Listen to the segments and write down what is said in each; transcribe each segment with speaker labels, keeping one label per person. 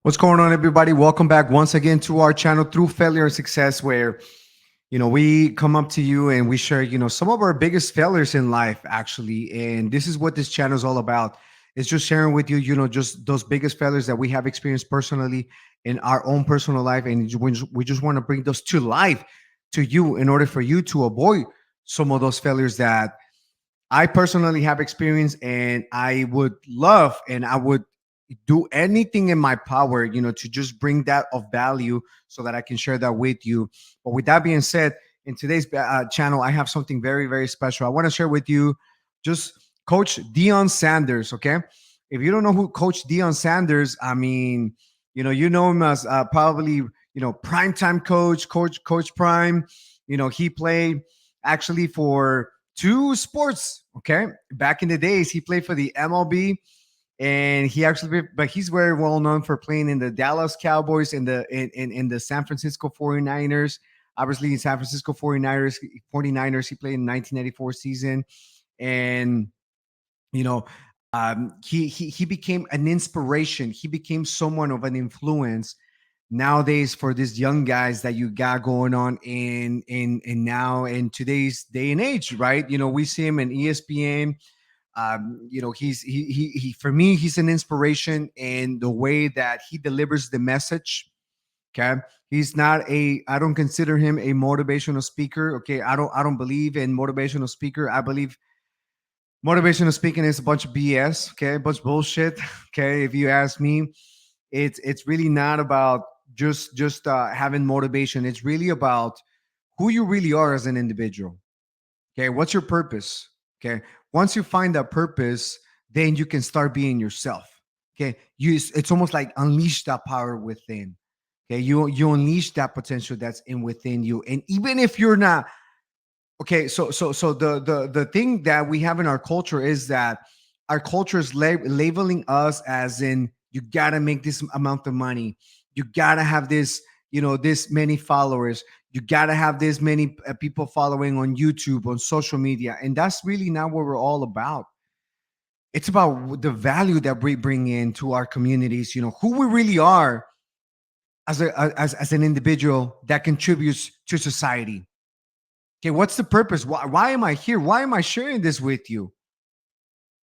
Speaker 1: What's going on, everybody? Welcome back once again to our channel Through Failure and Success, where we come up to you and we share some of our biggest failures in life, actually. And this is what this channel is all about. It's just sharing with you, just those biggest failures that we have experienced personally in our own personal life, and we just want to bring those to life to you in order for you to avoid some of those failures that I personally have experienced, and I would love and I would do anything in my power, to just bring that of value so that I can share that with you. But with that being said, in today's channel, I have something very, very special. I want to share with you just Coach Deion Sanders. Okay. If you don't know who Coach Deion Sanders, I mean, you know him as probably, primetime Coach Prime. He played actually for two sports. Okay. Back in the days, he played for the MLB, and but he's very well known for playing in the Dallas Cowboys and in the San Francisco 49ers. Obviously, in San Francisco 49ers, he played in 1994 season. And, you know, he became an inspiration. He became someone of an influence nowadays for these young guys that you got going on in now in today's day and age, right? We see him in ESPN. He for me, he's an inspiration in the way that he delivers the message. Okay. He's not a, I don't consider him a motivational speaker. Okay. I don't believe in motivational speaker. I believe motivational speaking is a bunch of BS. Okay. A bunch of bullshit. Okay. If you ask me, it's really not about just having motivation. It's really about who you really are as an individual. Okay, what's your purpose? Okay, once you find that purpose, then you can start being yourself. Okay, it's almost like unleash that power within. Okay, you unleash that potential that's in within you, and even if you're not okay, so the thing that we have in our culture is that our culture is labeling us as in you gotta make this amount of money, you gotta have this, this many followers, you gotta have this many people following on YouTube, on social media, and that's really not what we're all about. It's about the value that we bring into our communities. Who we really are as an individual that contributes to society. Okay, what's the purpose? Why am I here? Why am I sharing this with you?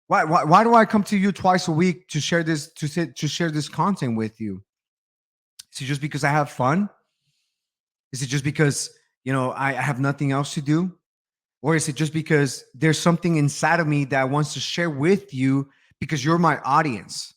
Speaker 1: Why do I come to you twice a week to share this to share this content with you? Is it just because I have fun? Is it just because I have nothing else to do? Or is it just because there's something inside of me that wants to share with you because you're my audience?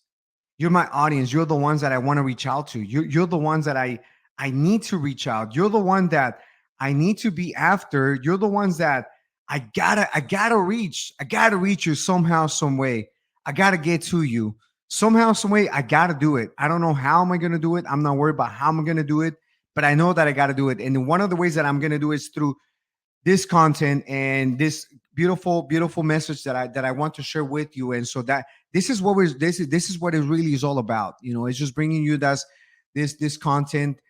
Speaker 1: You're my audience. You're the ones that I want to reach out to. You're the ones that I need to reach out. You're the one that I need to be after. You're the ones that I gotta reach. I gotta reach you somehow, some way. I gotta get to you somehow, some way. I gotta do it. I don't know how am I gonna do it. I'm not worried about how I'm gonna do it, but I know that I gotta do it. And one of the ways that I'm gonna do it is through this content and this beautiful, beautiful message that I want to share with you. And so that this is what it really is all about. It's just bringing you this content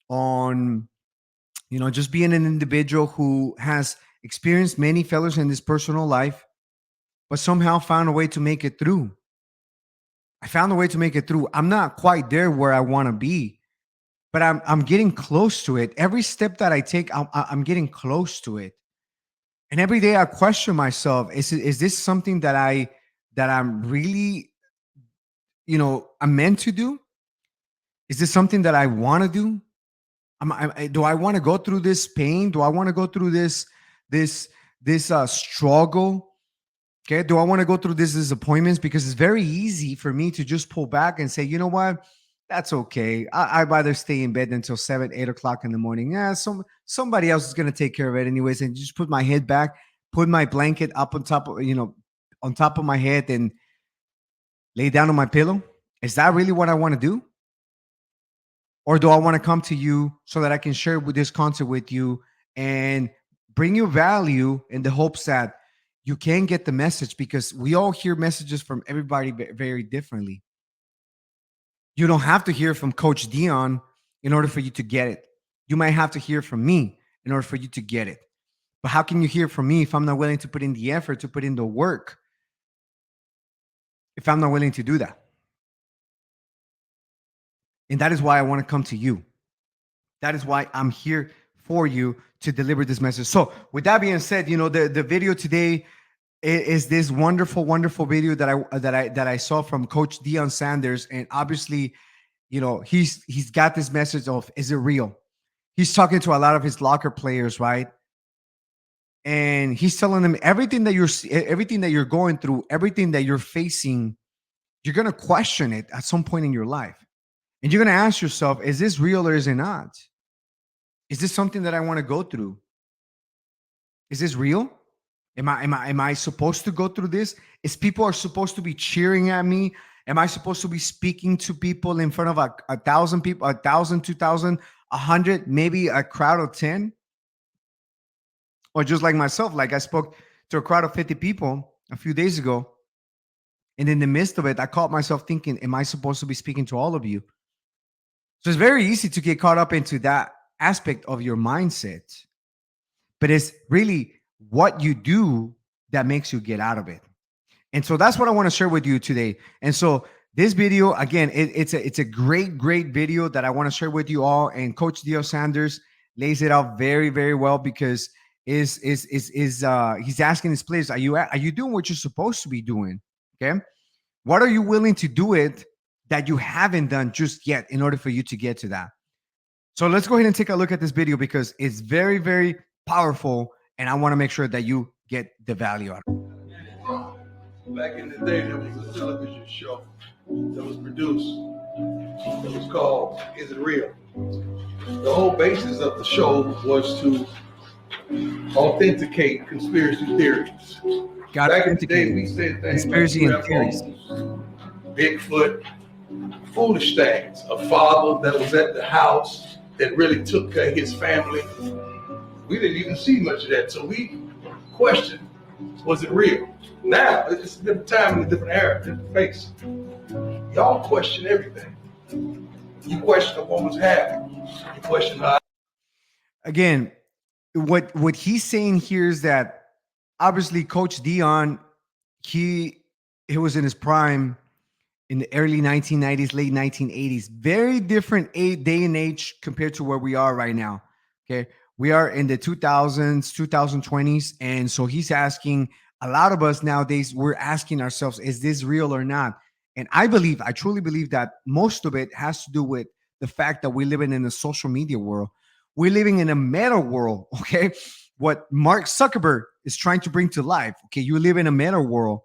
Speaker 1: on just being an individual who has experienced many failures in this personal life, but somehow found a way to make it through. I found a way to make it through. I'm not quite there where I want to be, but I'm getting close to it. Every step that I take, I'm getting close to it. And every day I question myself: is this something that I'm really I'm meant to do? Is this something that I want to do? Do I want to go through this pain? Do I want to go through this struggle? Okay. Do I want to go through this disappointments? Because it's very easy for me to just pull back and say, you know what? That's okay. I'd rather stay in bed until 7, 8 o'clock in the morning. Yeah, somebody else is gonna take care of it anyways, and just put my head back, put my blanket up on top of on top of my head, and lay down on my pillow. Is that really what I want to do? Or do I want to come to you so that I can share with this concept with you and bring you value in the hopes that you can get the message, because we all hear messages from everybody very differently. You don't have to hear from Coach Dion in order for you to get it. You might have to hear from me in order for you to get it. But how can you hear from me if I'm not willing to put in the effort, to put in the work, if I'm not willing to do that? And that is why I want to come to you. That is why I'm here for you to deliver this message. So, with that being said, the video today is this wonderful, wonderful video that I saw from Coach Deion Sanders, and obviously, he's got this message of, is it real? He's talking to a lot of his locker players, right? And he's telling them everything that you're going through, everything that you're facing, you're gonna question it at some point in your life, and you're gonna ask yourself, is this real or is it not? Is this something that I want to go through? Is this real? Am I supposed to go through this? Is people are supposed to be cheering at me? Am I supposed to be speaking to people in front of a thousand people, 1,000, 2,000, 100, maybe a crowd of 10? Or just like myself, like I spoke to a crowd of 50 people a few days ago. And in the midst of it, I caught myself thinking, am I supposed to be speaking to all of you? So it's very easy to get caught up into that aspect of your mindset. But it's really what you do that makes you get out of it. And so that's what I want to share with you today. And so this video, again, it's a great, great video that I want to share with you all. And Coach Deion Sanders lays it out very, very well, because he's asking his players, are you doing what you're supposed to be doing? Okay. What are you willing to do it that you haven't done just yet in order for you to get to that? So let's go ahead and take a look at this video, because it's very, very powerful, and I want to make sure that you get the value out of it.
Speaker 2: Back in the day, there was a television show that was produced that was called Is It Real? The whole basis of the show was to authenticate conspiracy theories. Back in the day, we said things
Speaker 1: conspiracy
Speaker 2: like
Speaker 1: and theories.
Speaker 2: Bigfoot, foolish things. A father that was at the house that really took care of his family. We didn't even see much of that, so we questioned, was it real? Now, it's a different time and a different era, different face. Y'all question everything. You question a woman's hair. You question her.
Speaker 1: Again, what he's saying here is that obviously Coach Deion, he was in his prime in the early 1990s, late 1980s. Very different day and age compared to where we are right now. Okay. We are in the 2000s, 2020s. And so he's asking, a lot of us nowadays, we're asking ourselves, is this real or not? And I truly believe that most of it has to do with the fact that we're living in a social media world. We're living in a meta world, okay? What Mark Zuckerberg is trying to bring to life, okay? You live in a meta world,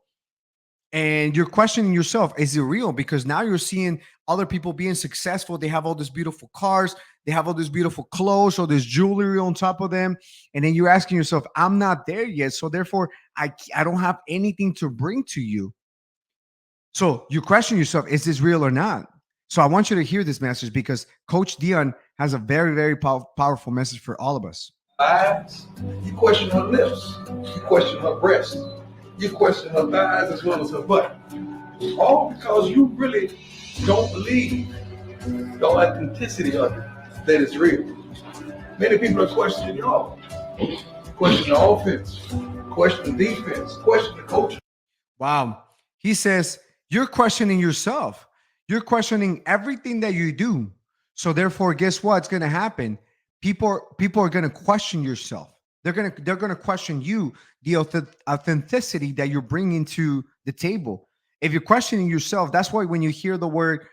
Speaker 1: and you're questioning yourself, is it real? Because now you're seeing other people being successful. They have all these beautiful cars. They have all this beautiful clothes, or this jewelry on top of them. And then you're asking yourself, I'm not there yet. So therefore, I don't have anything to bring to you. So you question yourself, is this real or not? So I want you to hear this message, because Coach Deion has a very, very powerful message for all of us.
Speaker 2: Eyes, you question her lips, you question her breast, you question her thighs as well as her butt. All because you really don't believe the authenticity of it, that it's real. Many people are questioning y'all. Question the offense, question the defense, question the coach.
Speaker 1: Wow. He says, you're questioning yourself. You're questioning everything that you do. So therefore, guess what's going to happen? People are going to question yourself. They're going to question you, the authenticity that you're bringing to the table. If you're questioning yourself, that's why when you hear the word,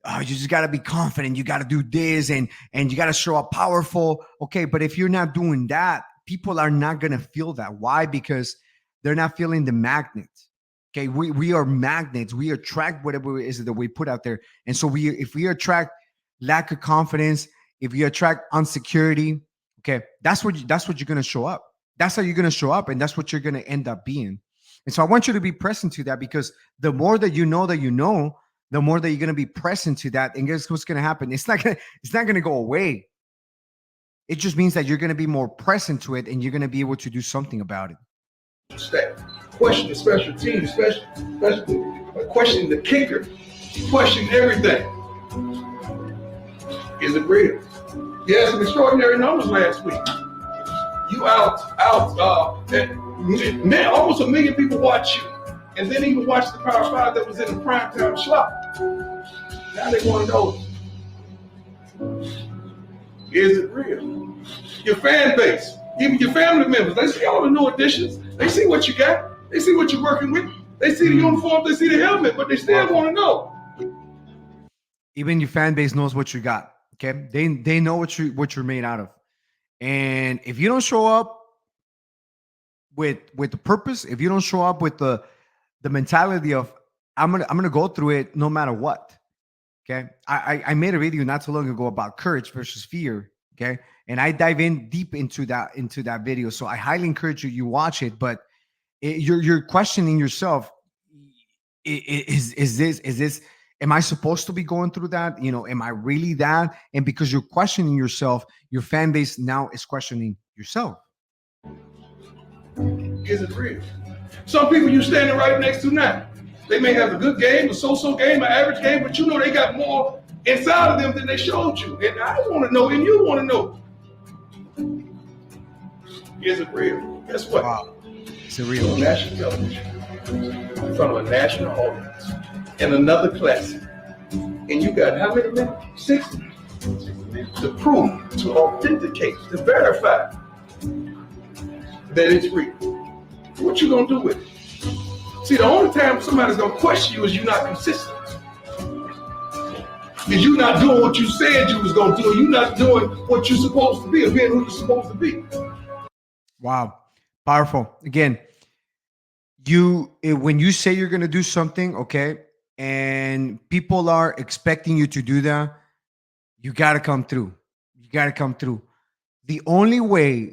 Speaker 1: oh, you just got to be confident, you got to do this, and you got to show up powerful. Okay, but if you're not doing that, people are not going to feel that. Why? Because they're not feeling the magnet. Okay, we are magnets. We attract whatever it is that we put out there. And so if we attract lack of confidence, if you attract insecurity, okay, that's what you're going to show up. That's how you're going to show up, and that's what you're going to end up being. And so I want you to be present to that, because the more that you know, the more that you're going to be present to that. And guess what's going to happen? It's not going to go away. It just means that you're going to be more present to it, and you're going to be able to do something about it.
Speaker 2: Question the special team, question the kicker, question everything. Is it real? You had some extraordinary numbers last week. You man, almost 1 million people watch you, and then even watch the Power 5 that was in the primetime slot. Now they want to know, Is it real? Your fan base, even your family members, they see all the new additions. They see what you got. They see what you're working with. They see the uniform. They see the helmet, but they still want to know.
Speaker 1: Even your fan base knows what you got. Okay, they know what you're made out of. And if you don't show up with the purpose, if you don't show up with the mentality of I'm gonna go through it no matter what. Okay, I made a video not too long ago about courage versus fear. Okay, and I dive in deep into that video. So I highly encourage you watch it. But you're questioning yourself. Is this am I supposed to be going through that? Am I really that? And because you're questioning yourself, your fan base now is questioning yourself.
Speaker 2: Is it real? Some people you standing right next to now, they may have a good game, a so-so game, an average game, but you know they got more inside of them than they showed you. And I want to know, and you want to know, is it real? Guess what?
Speaker 1: Wow. It's a real
Speaker 2: On national television, in front of a national audience, in another classic. And you got how many minutes? 60. To prove, to authenticate, to verify that it's real. What you gonna do with it? See, the only time somebody's gonna question you is you're not consistent. Is you not doing what you said you was gonna do, you're not doing what you're supposed to be, or being who you're supposed to be.
Speaker 1: Wow. Powerful. Again, when you say you're going to do something, okay, and people are expecting you to do that, you got to come through. You got to come through. The only way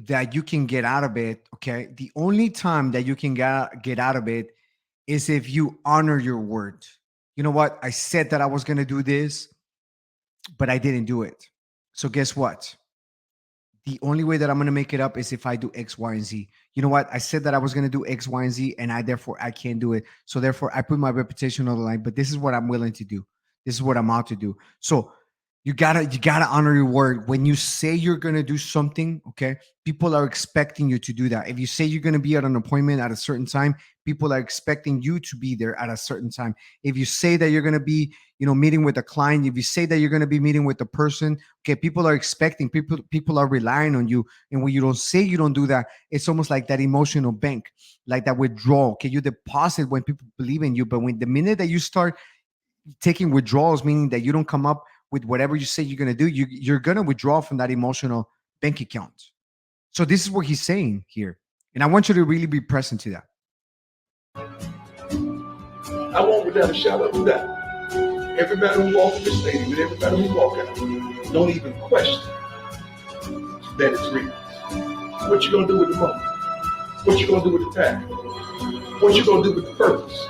Speaker 1: that you can get out of it, okay, the only time that you can get out of it is if you honor your word. You know what? I said that I was going to do this, but I didn't do it. So guess what? The only way that I'm going to make it up is if I do X, Y, and Z. You know what? I said that I was going to do X, Y, and Z, and I can't do it. So therefore, I put my reputation on the line. But this is what I'm willing to do. This is what I'm out to do. So you gotta honor your word. When you say you're gonna do something, okay, people are expecting you to do that. If you say you're gonna be at an appointment at a certain time, people are expecting you to be there at a certain time. If you say that you're gonna be, meeting with a client, if you say that you're gonna be meeting with a person, okay, people are expecting, people are relying on you. And when you don't say you don't do that, it's almost like that emotional bank, like that withdrawal. Okay, you deposit when people believe in you, but when the minute that you start taking withdrawals, meaning that you don't come up with whatever you say you're going to do, you're going to withdraw from that emotional bank account. So this is what he's saying here. And I want you to really be present to that.
Speaker 2: I want without a shadow of a doubt. Everybody who walks in the stadium and everybody who walks out, don't even question that it's real. What you going to do with the moment? What you going to do with the time? What you going to do with the purpose?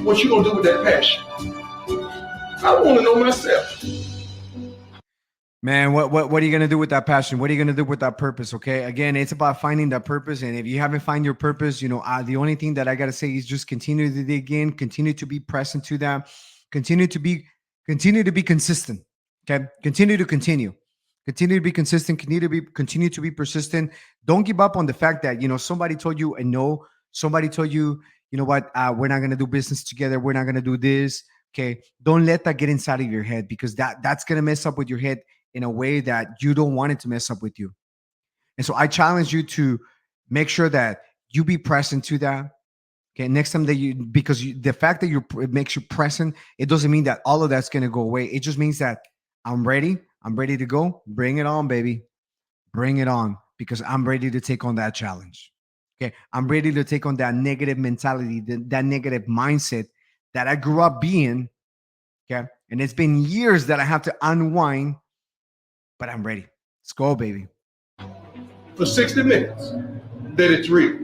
Speaker 2: What you going to do with that passion? I want to know myself.
Speaker 1: Man, what are you going to do with that passion? What are you going to do with that purpose? Okay. Again, it's about finding that purpose. And if you haven't found your purpose, the only thing that I got to say is just continue to dig in, continue to be present to that, continue to be consistent. Okay. Continue to be consistent, continue to be persistent. Don't give up on the fact that, somebody told you a no, somebody told you, what, we're not going to do business together. We're not going to do this. Okay. Don't let that get inside of your head, because that's going to mess up with your head in a way that you don't want it to mess up with you. And so I challenge you to make sure that you be present to that. Okay. Next time that the fact that it makes you present, it doesn't mean that all of that's going to go away. It just means that I'm ready to go. Bring it on, baby. Bring it on, because I'm ready to take on that challenge. Okay. I'm ready to take on that negative mentality, that negative mindset that I grew up being. Okay. And it's been years that I have to unwind, but I'm ready. Let's go, baby.
Speaker 2: For 60 minutes, that it's real.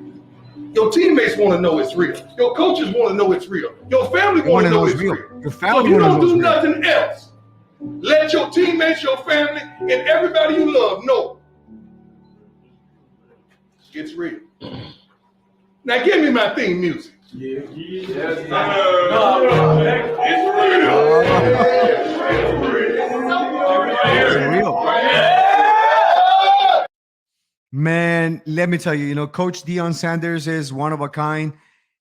Speaker 2: Your teammates want to know it's real. Your coaches want to know it's real. Your family want to know it's real.
Speaker 1: Your family
Speaker 2: so if you don't do
Speaker 1: real.
Speaker 2: nothing else, let your teammates, your family, and everybody you love know it's real. Now give me my theme music. Yeah. Yes, it's
Speaker 1: real. Man, let me tell you, Coach Deion Sanders is one of a kind.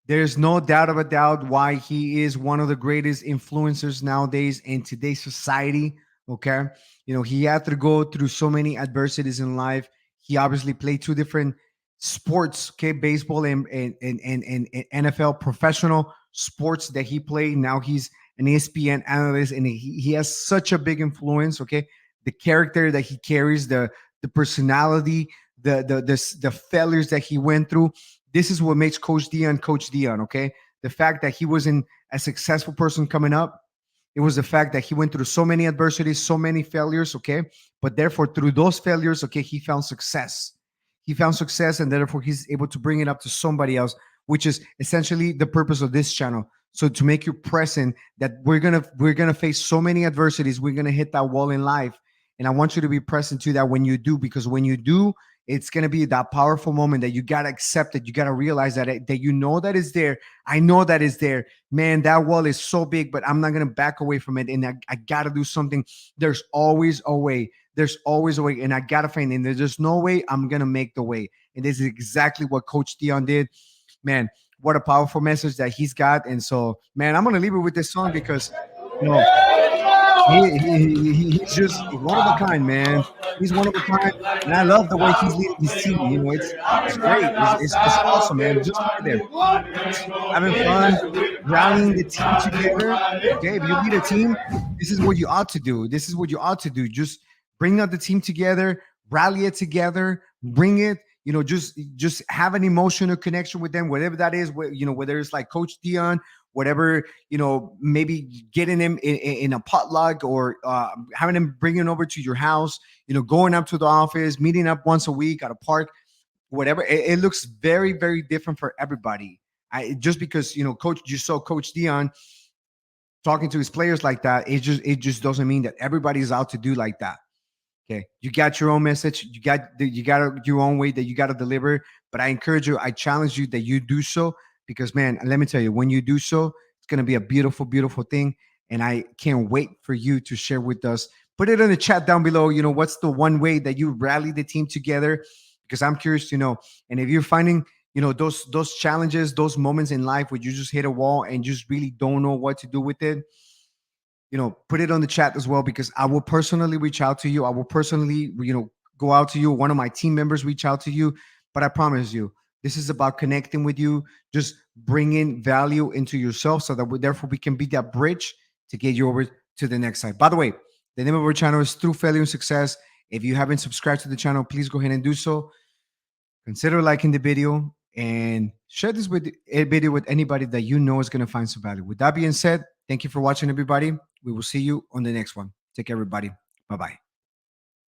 Speaker 1: There's no doubt of a doubt why he is one of the greatest influencers nowadays in today's society. Okay. He had to go through so many adversities in life. He obviously played two different sports, okay, baseball and NFL professional sports that he played. Now he's an ESPN analyst, and he has such a big influence, okay? The character that he carries, the personality, the failures that he went through. This is what makes Coach Deion, okay? The fact that he wasn't a successful person coming up, it was the fact that he went through so many adversities, so many failures, okay? But therefore, through those failures, okay, he found success. He found success, and therefore he's able to bring it up to somebody else, which is essentially the purpose of this channel. So to make you present that we're gonna face so many adversities, we're gonna hit that wall in life. And I want you to be present to that when you do, because when you do, it's gonna be that powerful moment that you gotta accept it. You gotta realize that you know that is there. I know that is there, man. That wall is so big, but I'm not gonna back away from it, and I gotta do something. There's always a way. There's always a way, and I gotta find it. And there's just no way. I'm gonna make the way, and this is exactly what Coach Dion did, man. What a powerful message that he's got. And so, man, I'm gonna leave it with this song because you know he's just one of a kind, man. He's one of a kind, and I love the way he's leading his team. It's great. It's awesome, man. Just look at there, just having fun, rallying the team together. Okay, if you lead a team, this is what you ought to do. This is what you ought to do. Just bring out the team together, rally it together, bring it. Just have an emotional connection with them, whatever that is. Whether it's like Coach Dion, whatever, maybe getting him in a potluck, or having him bringing over to your house, going up to the office, meeting up once a week at a park, whatever. It looks very, very different for everybody. Just because, you saw Coach Dion talking to his players like that, it just doesn't mean that everybody's out to do like that. Okay, you got your own message. You got your own way that you got to deliver. But I encourage you, I challenge you that you do so, because man, let me tell you, when you do so, it's gonna be a beautiful, beautiful thing. And I can't wait for you to share with us. Put it in the chat down below. What's the one way that you rally the team together? Because I'm curious to know. And if you're finding, those challenges, those moments in life where you just hit a wall and just really don't know what to do with it, put it on the chat as well, because I will personally reach out to you. I will personally, go out to you. One of my team members reach out to you. But I promise you, this is about connecting with you, just bringing value into yourself, so that therefore we can be that bridge to get you over to the next side. By the way, the name of our channel is Through Failure and Success. If you haven't subscribed to the channel, please go ahead and do so. Consider liking the video and share this with a video with anybody that you know is going to find some value. With that being said, thank you for watching, everybody. We will see you on the next one. Take care, everybody. Bye bye.